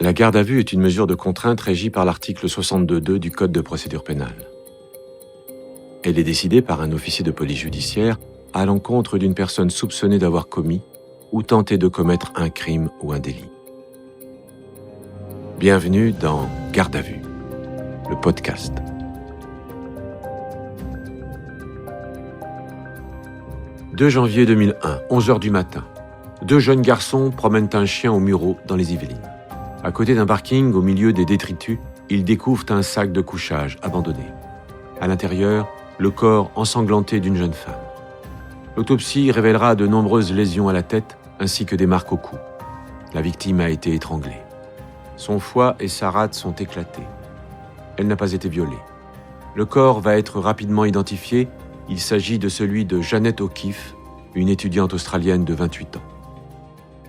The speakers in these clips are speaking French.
La garde à vue est une mesure de contrainte régie par l'article 62.2 du Code de procédure pénale. Elle est décidée par un officier de police judiciaire à l'encontre d'une personne soupçonnée d'avoir commis ou tenté de commettre un crime ou un délit. Bienvenue dans Garde à vue, le podcast. « 2 janvier 2001, 11h du matin. 2 jeunes garçons promènent un chien au Mureau dans les Yvelines. À côté d'un parking, au milieu des détritus, ils découvrent un sac de couchage abandonné. À l'intérieur, le corps ensanglanté d'une jeune femme. L'autopsie révélera de nombreuses lésions à la tête ainsi que des marques au cou. La victime a été étranglée. Son foie et sa rate sont éclatés. Elle n'a pas été violée. Le corps va être rapidement identifié. Il s'agit de celui de Jeannette O'Keefe, une étudiante australienne de 28 ans.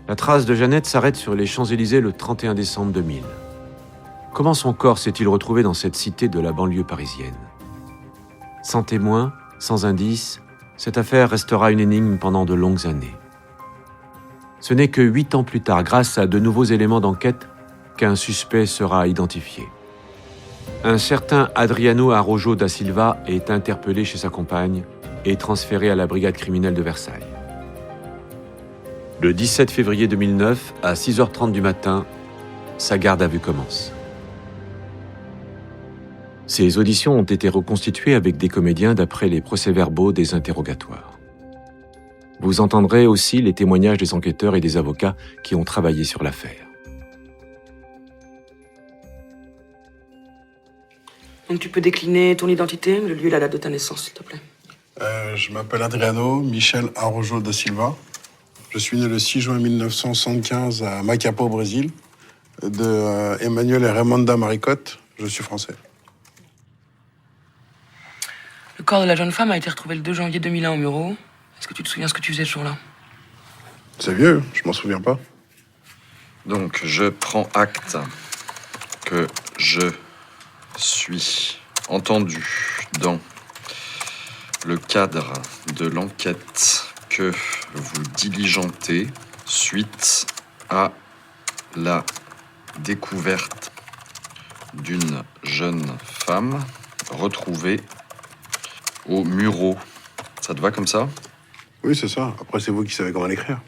La trace de Jeannette s'arrête sur les Champs-Élysées le 31 décembre 2000. Comment son corps s'est-il retrouvé dans cette cité de la banlieue parisienne ? Sans témoin, sans indice, cette affaire restera une énigme pendant de longues années. Ce n'est que 8 ans plus tard, grâce à de nouveaux éléments d'enquête, qu'un suspect sera identifié. Un certain Adriano Araujo da Silva est interpellé chez sa compagne et transféré à la brigade criminelle de Versailles. Le 17 février 2009, à 6h30 du matin, sa garde à vue commence. Ces auditions ont été reconstituées avec des comédiens d'après les procès-verbaux des interrogatoires. Vous entendrez aussi les témoignages des enquêteurs et des avocats qui ont travaillé sur l'affaire. Donc tu peux décliner ton identité, le lieu et la date de ta naissance, s'il te plaît. Je m'appelle Adriano Michel Araujo da Silva. Je suis né le 6 juin 1975 à Macapá, au Brésil, de Emmanuel et Raimonda Maricotte. Je suis français. Le corps de la jeune femme a été retrouvé le 2 janvier 2001 au Mureau. Est-ce que tu te souviens ce que tu faisais ce jour-là ? C'est vieux, je m'en souviens pas. Donc, je prends acte que je suis entendu dans le cadre de l'enquête que vous diligentez suite à la découverte d'une jeune femme retrouvée au Mureau. Ça te va comme ça ? Oui, c'est ça. Après, c'est vous qui savez comment l'écrire.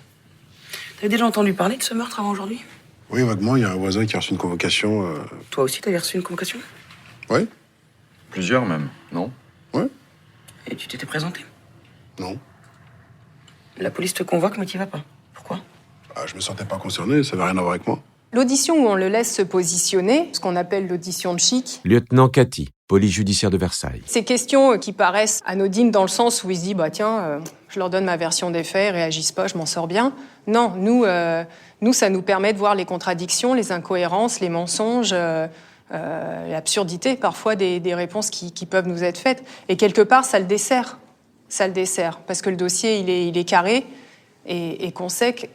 T'avais déjà entendu parler de ce meurtre avant aujourd'hui ? Oui, vaguement, il y a un voisin qui a reçu une convocation. Toi aussi, t'avais reçu une convocation ? Oui. Plusieurs même, non ? Ouais. Et tu t'étais présenté ? Non. La police te convoque, mais t'y vas pas. Pourquoi ? Je me sentais pas concerné, ça n'avait rien à voir avec moi. L'audition où on le laisse se positionner, ce qu'on appelle l'audition de chic. Lieutenant Cathy, police judiciaire de Versailles. Ces questions qui paraissent anodines dans le sens où il se dit je leur donne ma version des faits, ils réagissent pas, je m'en sors bien. Non, nous, ça nous permet de voir les contradictions, les incohérences, les mensonges, l'absurdité parfois des réponses qui peuvent nous être faites. Et quelque part, ça le dessert. Parce que le dossier, il est carré et qu'on sait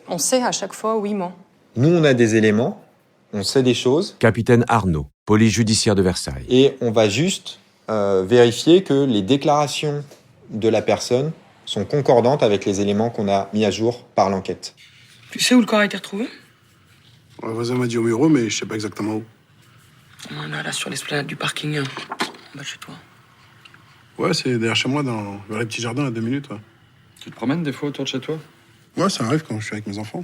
à chaque fois où il ment. Nous, on a des éléments, on sait des choses. Capitaine Arnaud, police judiciaire de Versailles. Et on va juste vérifier que les déclarations de la personne sont concordantes avec les éléments qu'on a mis à jour par l'enquête. Tu sais où le corps a été retrouvé ? Un voisin m'a dit au Mureau, mais je sais pas exactement où. Là, sur l'esplanade du parking, en bas de chez toi. Ouais, c'est derrière chez moi, vers les petits jardins, à 2 minutes. Ouais. Tu te promènes des fois autour de chez toi ? Ouais, ça arrive quand je suis avec mes enfants.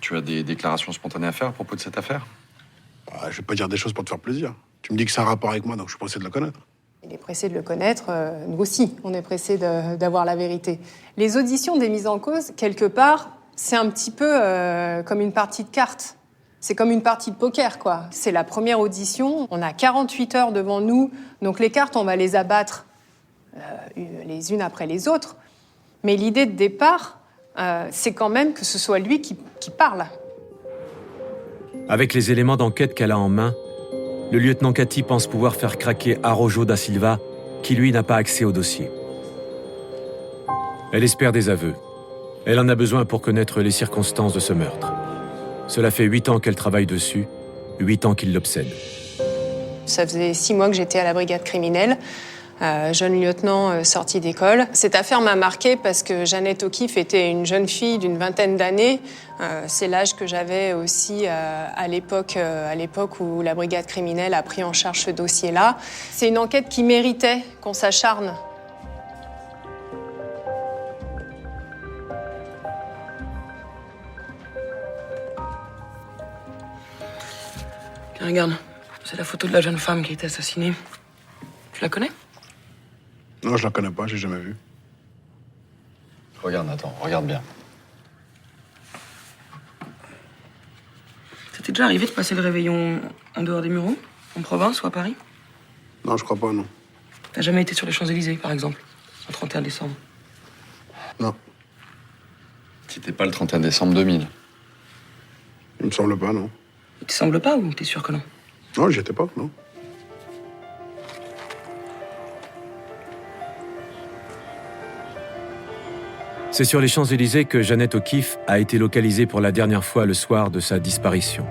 Tu as des déclarations spontanées à faire à propos de cette affaire ? Je vais pas dire des choses pour te faire plaisir. Tu me dis que c'est un rapport avec moi, donc je suis pressé de le connaître. Il est pressé de le connaître, nous aussi, on est pressé d'avoir la vérité. Les auditions des mises en cause, quelque part, c'est un petit peu comme une partie de cartes. C'est comme une partie de poker, quoi. C'est la première audition, on a 48 heures devant nous, donc les cartes, on va les abattre les unes après les autres. Mais l'idée de départ, c'est quand même que ce soit lui qui parle. Avec les éléments d'enquête qu'elle a en main, le lieutenant Cathy pense pouvoir faire craquer Araujo da Silva, qui lui n'a pas accès au dossier. Elle espère des aveux. Elle en a besoin pour connaître les circonstances de ce meurtre. Cela fait 8 ans qu'elle travaille dessus, 8 ans qu'il l'obsède. Ça faisait 6 mois que j'étais à la brigade criminelle. jeune lieutenant sorti d'école. Cette affaire m'a marquée parce que Jeannette O'Keeffe était une jeune fille d'une vingtaine d'années. C'est l'âge que j'avais aussi à l'époque où la brigade criminelle a pris en charge ce dossier-là. C'est une enquête qui méritait qu'on s'acharne. Tiens, regarde, c'est la photo de la jeune femme qui a été assassinée. Tu la connais? Non, je la connais pas, j'ai jamais vu. Regarde, Nathan, regarde bien. C'était déjà arrivé de passer le réveillon en dehors des Mureaux, en province ou à Paris? Non, je crois pas, non. T'as jamais été sur les Champs-Élysées, par exemple, le 31 décembre? Non, C'était pas le 31 décembre 2000. il me semble pas, non. Il te semble pas ou t'es sûr que non? Non, j'y étais pas, non. C'est sur les Champs-Élysées que Jeannette O'Keeffe a été localisée pour la dernière fois le soir de sa disparition.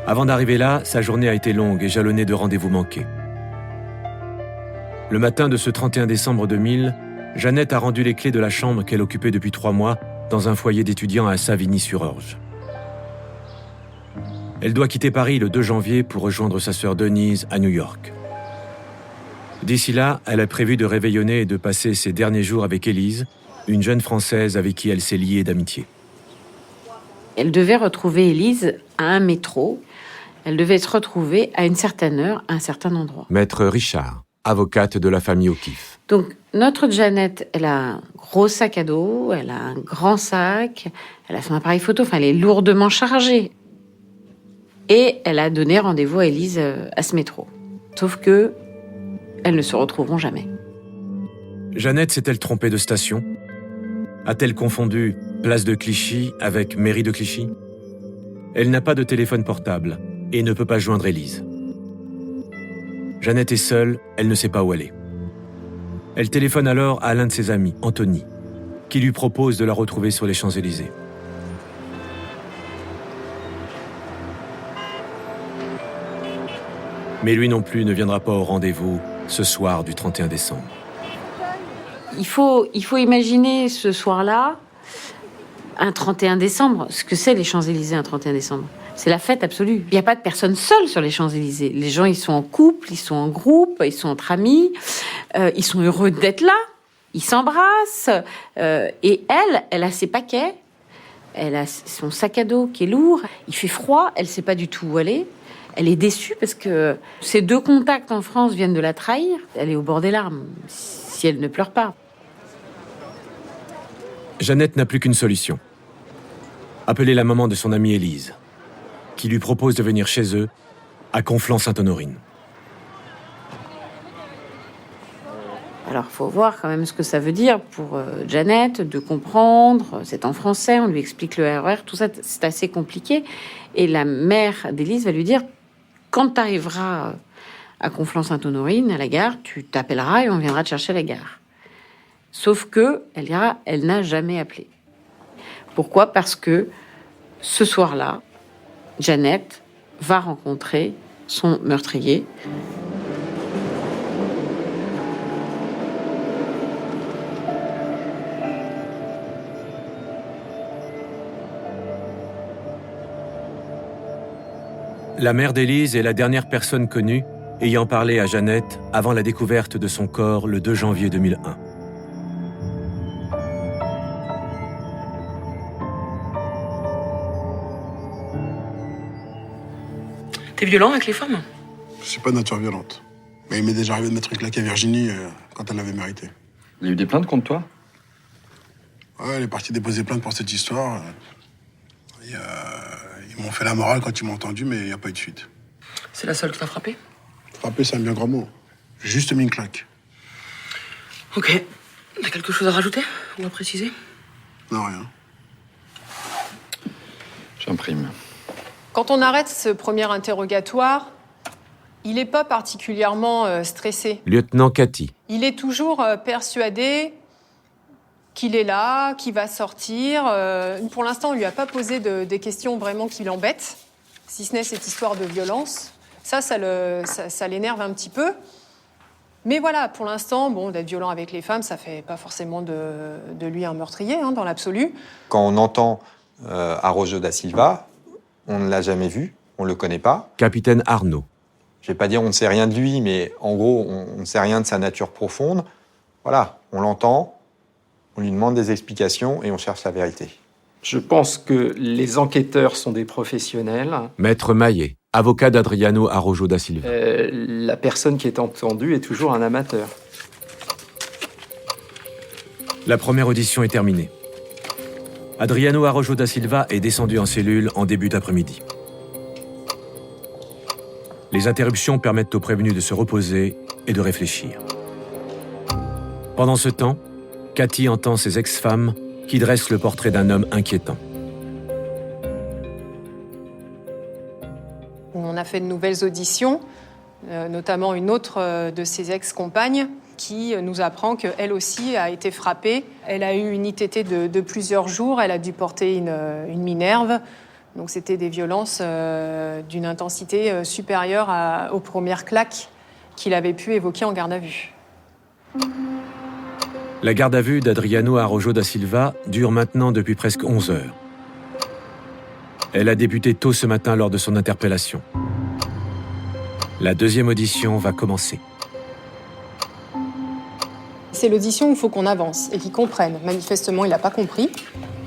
Avant d'arriver là, sa journée a été longue et jalonnée de rendez-vous manqués. Le matin de ce 31 décembre 2000, Jeannette a rendu les clés de la chambre qu'elle occupait depuis 3 mois dans un foyer d'étudiants à Savigny-sur-Orge. Elle doit quitter Paris le 2 janvier pour rejoindre sa sœur Denise à New York. D'ici là, elle a prévu de réveillonner et de passer ses derniers jours avec Élise, une jeune Française avec qui elle s'est liée d'amitié. Elle devait retrouver Élise à un métro. Elle devait se retrouver à une certaine heure, à un certain endroit. Maître Richard, avocate de la famille O'Keeffe. Donc, notre Jeannette, elle a un gros sac à dos, elle a un grand sac, elle a son appareil photo, enfin, elle est lourdement chargée. Et elle a donné rendez-vous à Élise à ce métro. Sauf que elles ne se retrouveront jamais. Jeannette s'est-elle trompée de station? A-t-elle confondu place de Clichy avec mairie de Clichy? Elle n'a pas de téléphone portable et ne peut pas joindre Élise. Jeannette est seule, elle ne sait pas où elle est. Elle téléphone alors à l'un de ses amis, Anthony, qui lui propose de la retrouver sur les Champs-Élysées. Mais lui non plus ne viendra pas au rendez-vous ce soir du 31 décembre. Il faut imaginer ce soir-là, un 31 décembre, ce que c'est les Champs-Élysées un 31 décembre. C'est la fête absolue. Il n'y a pas de personne seule sur les Champs-Élysées. Les gens, ils sont en couple, ils sont en groupe, ils sont entre amis, ils sont heureux d'être là, ils s'embrassent. Et elle a ses paquets, elle a son sac à dos qui est lourd, il fait froid, elle ne sait pas du tout où aller. Elle est déçue parce que ses 2 contacts en France viennent de la trahir. Elle est au bord des larmes, si elle ne pleure pas. Jeannette n'a plus qu'une solution. Appeler la maman de son amie Élise, qui lui propose de venir chez eux, à Conflans-Sainte-Honorine. Alors, il faut voir quand même ce que ça veut dire pour Jeannette, de comprendre. C'est en français, on lui explique le RER, tout ça, c'est assez compliqué. Et la mère d'Élise va lui dire, quand tu arriveras à Conflans-Sainte-Honorine, à la gare, tu t'appelleras et on viendra te chercher à la gare. Sauf que, elle dira, elle n'a jamais appelé. Pourquoi? Parce que ce soir-là, Jeannette va rencontrer son meurtrier. La mère d'Élise est la dernière personne connue ayant parlé à Jeannette avant la découverte de son corps le 2 janvier 2001. T'es violent avec les femmes? Je suis pas de nature violente. Mais il m'est déjà arrivé de mettre une claque à Virginie quand elle l'avait mérité. Il y a eu des plaintes contre toi? Ouais, elle est partie déposer plainte pour cette histoire. Ils m'ont fait la morale quand ils m'ont entendu, mais il n'y a pas eu de suite. C'est la seule qui t'a frappé? Frapper, c'est un bien grand mot. J'ai juste mis une claque. Ok. T'as quelque chose à rajouter? On doit préciser? Non, rien. J'imprime. Quand on arrête ce premier interrogatoire, il n'est pas particulièrement stressé. Lieutenant Cathy. Il est toujours persuadé qu'il est là, qu'il va sortir. Pour l'instant, on ne lui a pas posé des questions vraiment qui l'embêtent, si ce n'est cette histoire de violence. Ça l'énerve un petit peu. Mais voilà, pour l'instant, bon, d'être violent avec les femmes, ça fait pas forcément de lui un meurtrier, dans l'absolu. Quand on entend Araujo da Silva, on ne l'a jamais vu, on ne le connaît pas. Capitaine Arnaud. Je ne vais pas dire on ne sait rien de lui, mais en gros, on ne sait rien de sa nature profonde. Voilà, on l'entend, on lui demande des explications et on cherche la vérité. Je pense que les enquêteurs sont des professionnels. Maître Maillet, avocat d'Adriano Araujo da Silva. La personne qui est entendue est toujours un amateur. La première audition est terminée. Adriano Araujo da Silva est descendu en cellule en début d'après-midi. Les interruptions permettent aux prévenus de se reposer et de réfléchir. Pendant ce temps, Cathy entend ses ex-femmes qui dressent le portrait d'un homme inquiétant. On a fait de nouvelles auditions, notamment une autre de ses ex-compagnes qui nous apprend qu'elle aussi a été frappée. Elle a eu une ITT de plusieurs jours, elle a dû porter une minerve. Donc c'était des violences d'une intensité supérieure aux premières claques qu'il avait pu évoquer en garde à vue. La garde à vue d'Adriano Araujo da Silva dure maintenant depuis presque 11 heures. Elle a débuté tôt ce matin lors de son interpellation. La deuxième audition va commencer. C'est l'audition où il faut qu'on avance et qu'il comprenne. Manifestement, il n'a pas compris.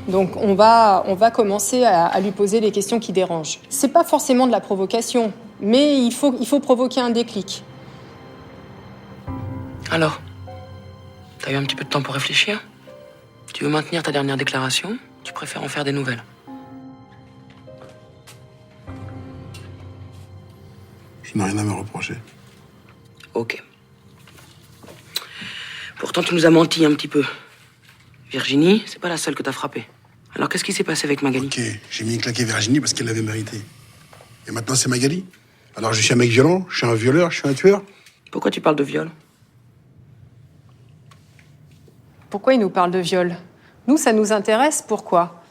Donc on va commencer à lui poser les questions qui dérangent. C'est pas forcément de la provocation, mais il faut provoquer un déclic. Alors, t'as eu un petit peu de temps pour réfléchir? Tu veux maintenir ta dernière déclaration? Tu préfères en faire des nouvelles? Je n'ai rien à me reprocher. Ok. Pourtant, tu nous as menti un petit peu. Virginie, c'est pas la seule que t'as frappée. Alors, qu'est-ce qui s'est passé avec Magali? Ok, j'ai mis une claque à Virginie parce qu'elle l'avait mérité. Et maintenant, c'est Magali. Alors, je suis un mec violent, je suis un violeur, je suis un tueur. Pourquoi tu parles de viol? Pourquoi il nous parle de viol? Nous, ça nous intéresse. Pourquoi?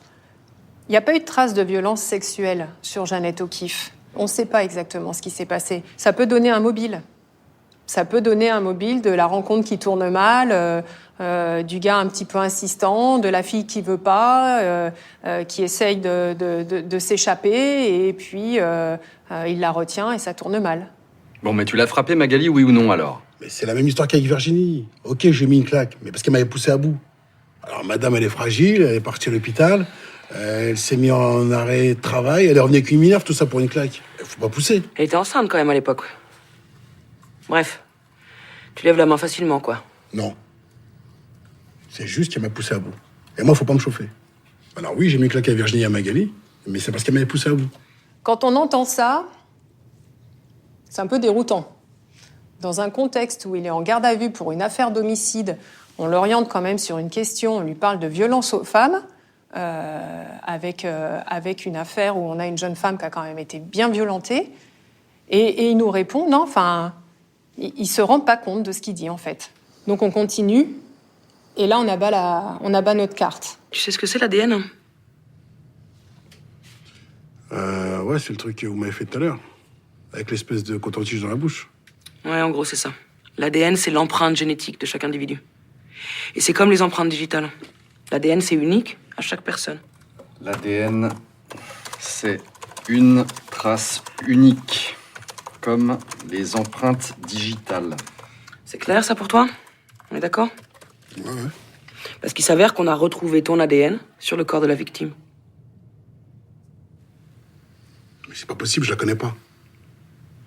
Il n'y a pas eu de traces de violence sexuelle sur Jeannette O'Keeffe. On ne sait pas exactement ce qui s'est passé. Ça peut donner un mobile. Ça peut donner un mobile de la rencontre qui tourne mal, du gars un petit peu insistant, de la fille qui veut pas, qui essaye de s'échapper, et puis il la retient et ça tourne mal. Bon, mais tu l'as frappée, Magali, oui ou non, alors? Mais c'est la même histoire qu'avec Virginie. Ok, j'ai mis une claque, mais parce qu'elle m'avait poussé à bout. Alors, madame, elle est fragile, elle est partie à l'hôpital, elle s'est mise en arrêt de travail, elle est revenue avec une minerve, tout ça pour une claque. Faut pas pousser. Elle était enceinte quand même à l'époque. Bref, tu lèves la main facilement, quoi. Non. C'est juste qu'elle m'a poussé à bout. Et moi, faut pas me chauffer. Alors oui, j'ai mis une claque à Virginie et à Magali, mais c'est parce qu'elle m'avait poussé à bout. Quand on entend ça, c'est un peu déroutant. Dans un contexte où il est en garde à vue pour une affaire d'homicide, on l'oriente quand même sur une question, on lui parle de violence aux femmes, avec une affaire où on a une jeune femme qui a quand même été bien violentée, et il nous répond, non, enfin, il se rend pas compte de ce qu'il dit, en fait. Donc on continue, et là, on abat notre carte. Tu sais ce que c'est l'ADN? Ouais, c'est le truc que vous m'avez fait tout à l'heure. Avec l'espèce de coton-tige dans la bouche. Ouais, en gros, c'est ça. L'ADN, c'est l'empreinte génétique de chaque individu. Et c'est comme les empreintes digitales. L'ADN, c'est unique à chaque personne. L'ADN, c'est une trace unique, comme les empreintes digitales. C'est clair, ça, pour toi? On est d'accord? Ouais. Parce qu'il s'avère qu'on a retrouvé ton ADN sur le corps de la victime. Mais c'est pas possible, je la connais pas.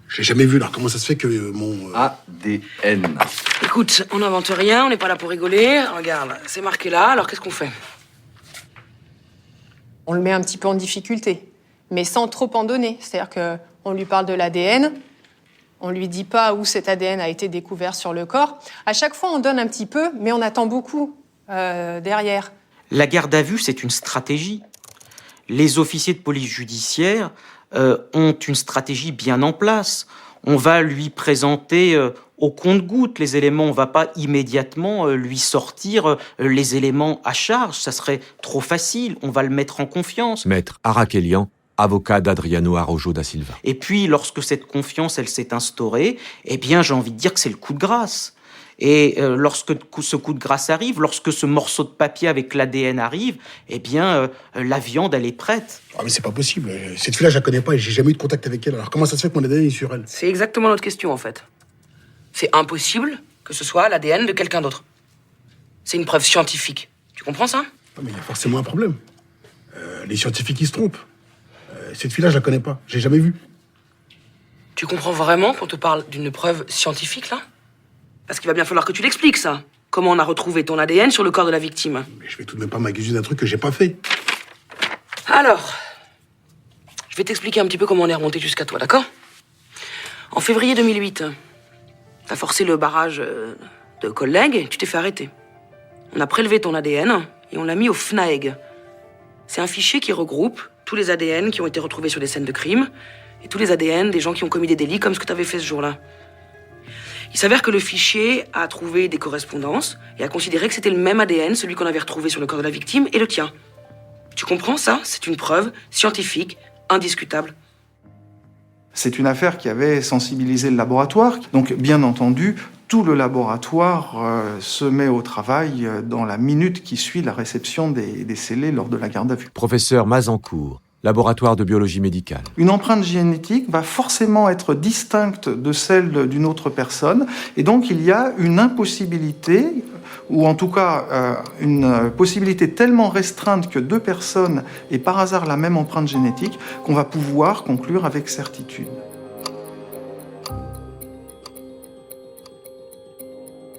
Je l'ai jamais vue, alors comment ça se fait que mon... ADN. Écoute, on n'invente rien, on n'est pas là pour rigoler. Regarde, c'est marqué là, alors qu'est-ce qu'on fait? On le met un petit peu en difficulté, mais sans trop en donner. C'est-à-dire qu'on lui parle de l'ADN, on lui dit pas où cet ADN a été découvert sur le corps. À chaque fois, on donne un petit peu, mais on attend beaucoup derrière. La garde à vue, c'est une stratégie. Les officiers de police judiciaire ont une stratégie bien en place. On va lui présenter au compte-gouttes les éléments. On ne va pas immédiatement lui sortir les éléments à charge. Ça serait trop facile. On va le mettre en confiance. Maître Arakelian, avocat d'Adriano Araujo da Silva. Et puis, lorsque cette confiance, elle s'est instaurée, eh bien, j'ai envie de dire que c'est le coup de grâce. Et lorsque ce coup de grâce arrive, lorsque ce morceau de papier avec l'ADN arrive, eh bien, la viande, elle est prête. Ah mais c'est pas possible. Cette fille-là, je la connais pas et j'ai jamais eu de contact avec elle. Alors comment ça se fait que mon ADN est sur elle? C'est exactement notre question, en fait. C'est impossible que ce soit l'ADN de quelqu'un d'autre. C'est une preuve scientifique. Tu comprends ça? Ah, mais il y a forcément un problème. Les scientifiques, ils se trompent. Cette fille-là, je la connais pas. J'ai jamais vue. Tu comprends vraiment qu'on te parle d'une preuve scientifique, là? Parce qu'il va bien falloir que tu l'expliques, ça. Comment on a retrouvé ton ADN sur le corps de la victime. Mais je vais tout de même pas m'accuser d'un truc que j'ai pas fait. Alors, je vais t'expliquer un petit peu comment on est remonté jusqu'à toi, d'accord? En février 2008, t'as forcé le barrage de collègues et tu t'es fait arrêter. On a prélevé ton ADN et on l'a mis au FNAEG. C'est un fichier qui regroupe tous les ADN qui ont été retrouvés sur des scènes de crime et tous les ADN des gens qui ont commis des délits comme ce que t'avais fait ce jour-là. Il s'avère que le fichier a trouvé des correspondances et a considéré que c'était le même ADN, celui qu'on avait retrouvé sur le corps de la victime, et le tien. Tu comprends ça? C'est une preuve scientifique, indiscutable. C'est une affaire qui avait sensibilisé le laboratoire. Donc, bien entendu, tout le laboratoire se met au travail dans la minute qui suit la réception des scellés lors de la garde à vue. Professeur Mazancourt, laboratoire de biologie médicale. Une empreinte génétique va forcément être distincte de celle d'une autre personne, et donc il y a une impossibilité, ou en tout cas une possibilité tellement restreinte que deux personnes aient par hasard la même empreinte génétique qu'on va pouvoir conclure avec certitude.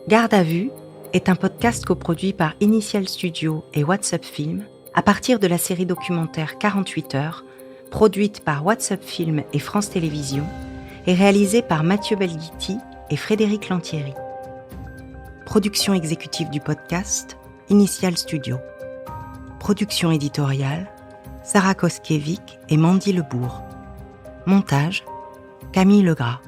Garde à vue est un podcast coproduit par Initial Studio et WhatsApp Film à partir de la série documentaire 48 heures, produite par WhatsApp Film et France Télévisions et réalisée par Mathieu Belghiti et Frédéric Lantieri. Production exécutive du podcast, Initial Studio. Production éditoriale, Sarah Koskiewicz et Mandy Lebourg. Montage, Camille Legras.